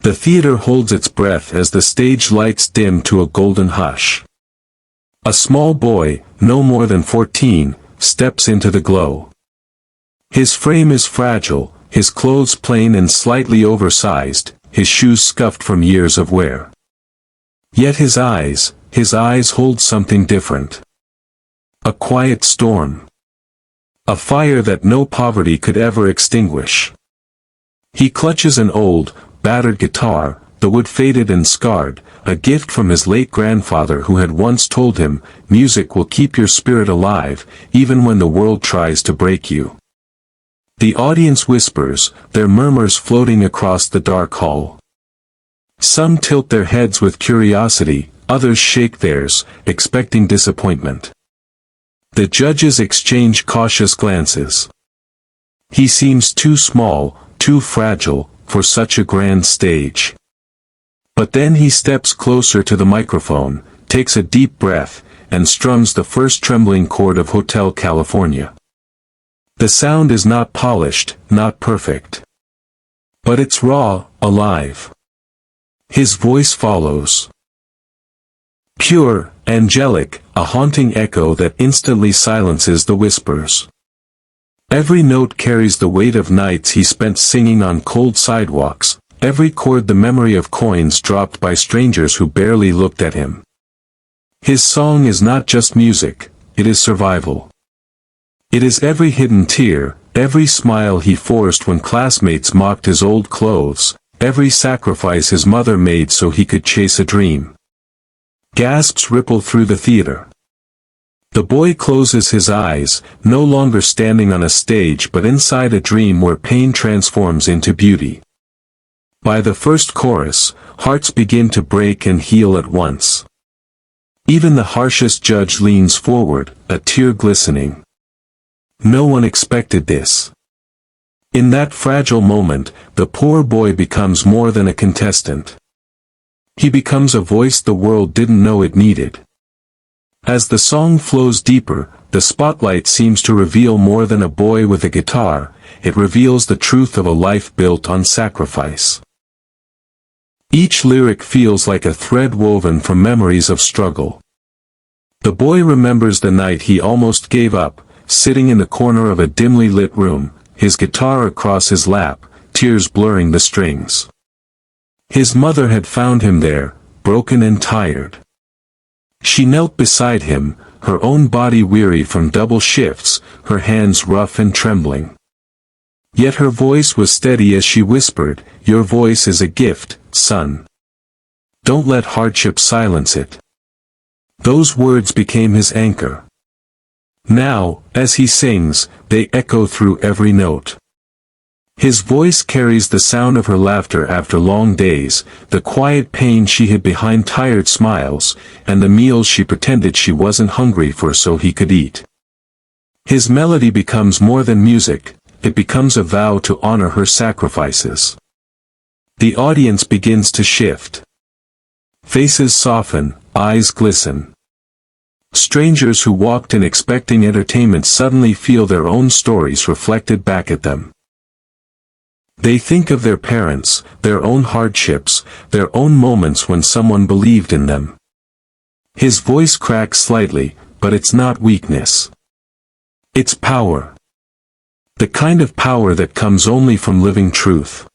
The theater holds its breath as the stage lights dim to a golden hush. A small boy, no more than 14, steps into the glow. His frame is fragile, his clothes plain and slightly oversized, his shoes scuffed from years of wear. Yet his eyes hold something different. A quiet storm. A fire that no poverty could ever extinguish. He clutches an old, battered guitar, the wood faded and scarred, a gift from his late grandfather who had once told him, "Music will keep your spirit alive, even when the world tries to break you." The audience whispers, their murmurs floating across the dark hall. Some tilt their heads with curiosity, others shake theirs, expecting disappointment. The judges exchange cautious glances. He seems too small, too fragile, for such a grand stage. But then he steps closer to the microphone, takes a deep breath, and strums the first trembling chord of Hotel California. The sound is not polished, not perfect. But it's raw, alive. His voice follows. Pure, angelic, a haunting echo that instantly silences the whispers. Every note carries the weight of nights he spent singing on cold sidewalks, every chord the memory of coins dropped by strangers who barely looked at him. His song is not just music, it is survival. It is every hidden tear, every smile he forced when classmates mocked his old clothes, every sacrifice his mother made so he could chase a dream. Gasps ripple through the theater. The boy closes his eyes, no longer standing on a stage but inside a dream where pain transforms into beauty. By the first chorus, hearts begin to break and heal at once. Even the harshest judge leans forward, a tear glistening. No one expected this. In that fragile moment, the poor boy becomes more than a contestant. He becomes a voice the world didn't know it needed. As the song flows deeper, the spotlight seems to reveal more than a boy with a guitar, it reveals the truth of a life built on sacrifice. Each lyric feels like a thread woven from memories of struggle. The boy remembers the night he almost gave up, sitting in the corner of a dimly lit room, his guitar across his lap, tears blurring the strings. His mother had found him there, broken and tired. She knelt beside him, her own body weary from double shifts, her hands rough and trembling. Yet her voice was steady as she whispered, "Your voice is a gift, son. Don't let hardship silence it." Those words became his anchor. Now, as he sings, they echo through every note. His voice carries the sound of her laughter after long days, the quiet pain she hid behind tired smiles, and the meals she pretended she wasn't hungry for so he could eat. His melody becomes more than music, it becomes a vow to honor her sacrifices. The audience begins to shift. Faces soften, eyes glisten. Strangers who walked in expecting entertainment suddenly feel their own stories reflected back at them. They think of their parents, their own hardships, their own moments when someone believed in them. His voice cracks slightly, but it's not weakness. It's power. The kind of power that comes only from living truth.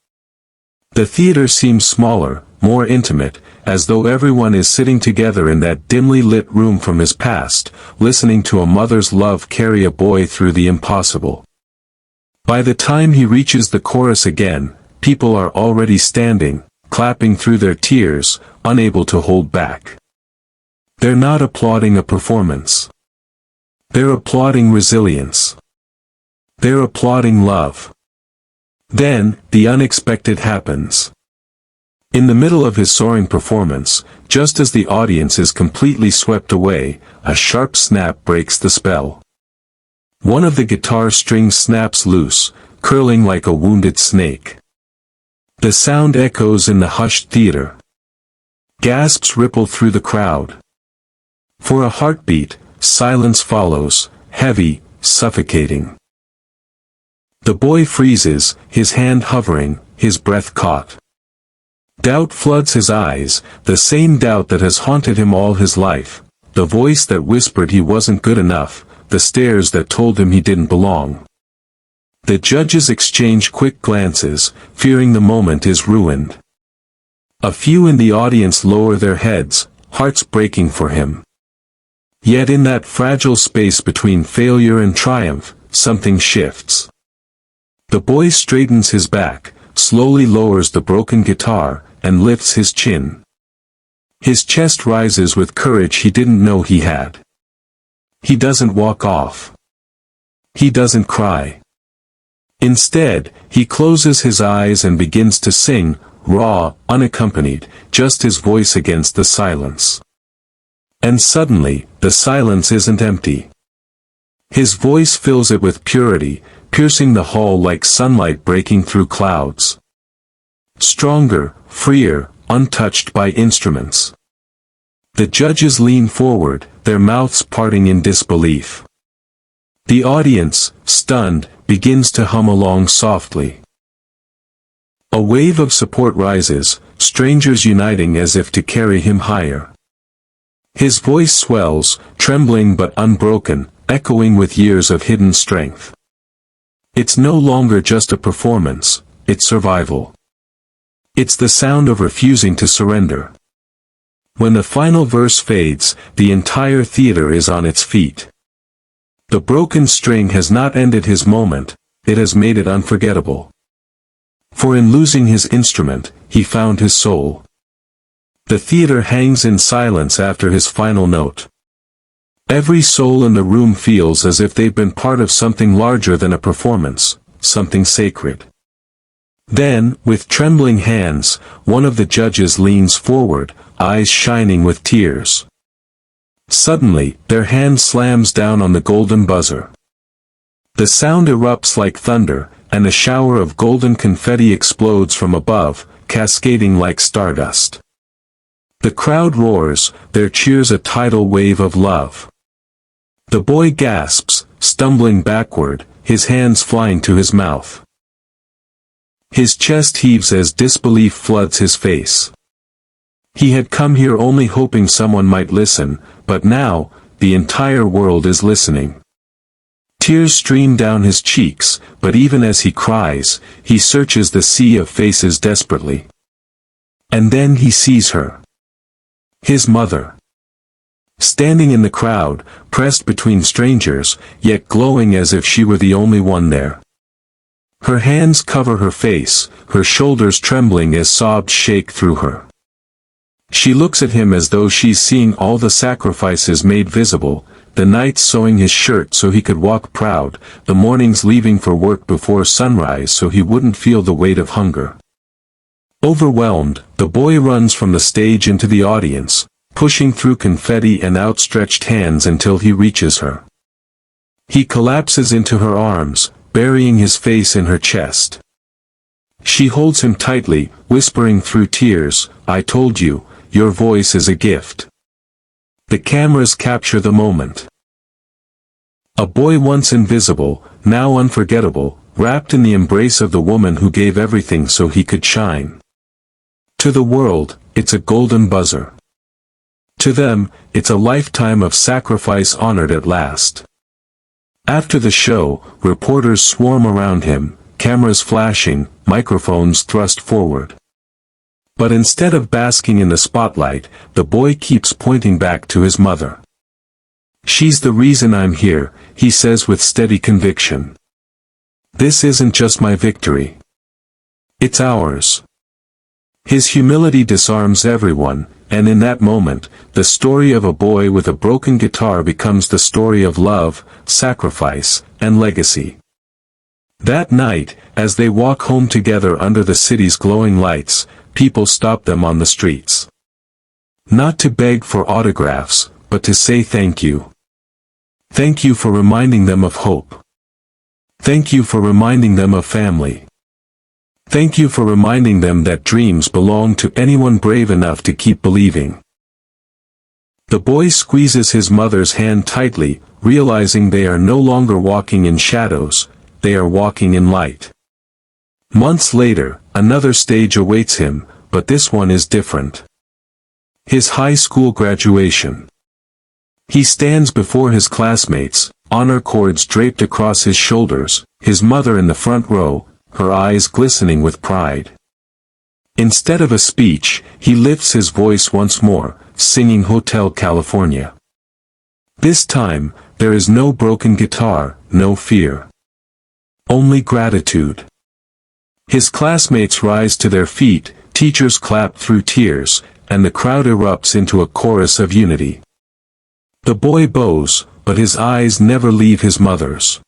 The theater seems smaller, more intimate, as though everyone is sitting together in that dimly lit room from his past, listening to a mother's love carry a boy through the impossible. By the time he reaches the chorus again, people are already standing, clapping through their tears, unable to hold back. They're not applauding a performance. They're applauding resilience. They're applauding love. Then, the unexpected happens. In the middle of his soaring performance, just as the audience is completely swept away, a sharp snap breaks the spell. One of the guitar strings snaps loose, curling like a wounded snake. The sound echoes in the hushed theater. Gasps ripple through the crowd. For a heartbeat, silence follows, heavy, suffocating. The boy freezes, his hand hovering, his breath caught. Doubt floods his eyes, the same doubt that has haunted him all his life, the voice that whispered he wasn't good enough, the stares that told him he didn't belong. The judges exchange quick glances, fearing the moment is ruined. A few in the audience lower their heads, hearts breaking for him. Yet in that fragile space between failure and triumph, something shifts. The boy straightens his back, slowly lowers the broken guitar, and lifts his chin. His chest rises with courage he didn't know he had. He doesn't walk off. He doesn't cry. Instead, he closes his eyes and begins to sing, raw, unaccompanied, just his voice against the silence. And suddenly, the silence isn't empty. His voice fills it with purity, piercing the hall like sunlight breaking through clouds. Stronger, freer, untouched by instruments. The judges lean forward, their mouths parting in disbelief. The audience, stunned, begins to hum along softly. A wave of support rises, strangers uniting as if to carry him higher. His voice swells, trembling but unbroken, echoing with years of hidden strength. It's no longer just a performance, it's survival. It's the sound of refusing to surrender. When the final verse fades, the entire theater is on its feet. The broken string has not ended his moment, it has made it unforgettable. For in losing his instrument, he found his soul. The theater hangs in silence after his final note. Every soul in the room feels as if they've been part of something larger than a performance, something sacred. Then, with trembling hands, one of the judges leans forward, eyes shining with tears. Suddenly, their hand slams down on the golden buzzer. The sound erupts like thunder, and a shower of golden confetti explodes from above, cascading like stardust. The crowd roars, their cheers a tidal wave of love. The boy gasps, stumbling backward, his hands flying to his mouth. His chest heaves as disbelief floods his face. He had come here only hoping someone might listen, but now, the entire world is listening. Tears stream down his cheeks, but even as he cries, he searches the sea of faces desperately. And then he sees her. His mother. Standing in the crowd, pressed between strangers, yet glowing as if she were the only one there. Her hands cover her face, her shoulders trembling as sobs shake through her. She looks at him as though she's seeing all the sacrifices made visible, the nights sewing his shirt so he could walk proud, the mornings leaving for work before sunrise so he wouldn't feel the weight of hunger. Overwhelmed, the boy runs from the stage into the audience, pushing through confetti and outstretched hands until he reaches her. He collapses into her arms, burying his face in her chest. She holds him tightly, whispering through tears, "I told you, your voice is a gift." The cameras capture the moment. A boy once invisible, now unforgettable, wrapped in the embrace of the woman who gave everything so he could shine. To the world, it's a golden buzzer. To them, it's a lifetime of sacrifice honored at last. After the show, reporters swarm around him, cameras flashing, microphones thrust forward. But instead of basking in the spotlight, the boy keeps pointing back to his mother. "She's the reason I'm here," he says with steady conviction. "This isn't just my victory. It's ours." His humility disarms everyone, and in that moment, the story of a boy with a broken guitar becomes the story of love, sacrifice, and legacy. That night, as they walk home together under the city's glowing lights, people stop them on the streets. Not to beg for autographs, but to say thank you. Thank you for reminding them of hope. Thank you for reminding them of family. Thank you for reminding them that dreams belong to anyone brave enough to keep believing. The boy squeezes his mother's hand tightly, realizing they are no longer walking in shadows, they are walking in light. Months later, another stage awaits him, but this one is different. His high school graduation. He stands before his classmates, honor cords draped across his shoulders, his mother in the front row, her eyes glistening with pride. Instead of a speech, he lifts his voice once more, singing Hotel California. This time, there is no broken guitar, no fear. Only gratitude. His classmates rise to their feet, teachers clap through tears, and the crowd erupts into a chorus of unity. The boy bows, but his eyes never leave his mother's.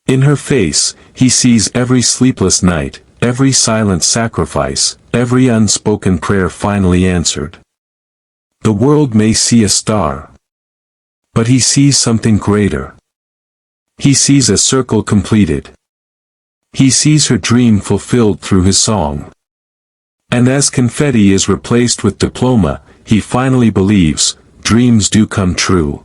In her face, he sees every sleepless night, every silent sacrifice, every unspoken prayer finally answered. The world may see a star, but he sees something greater. He sees a circle completed. He sees her dream fulfilled through his song. And as confetti is replaced with diploma, he finally believes, dreams do come true.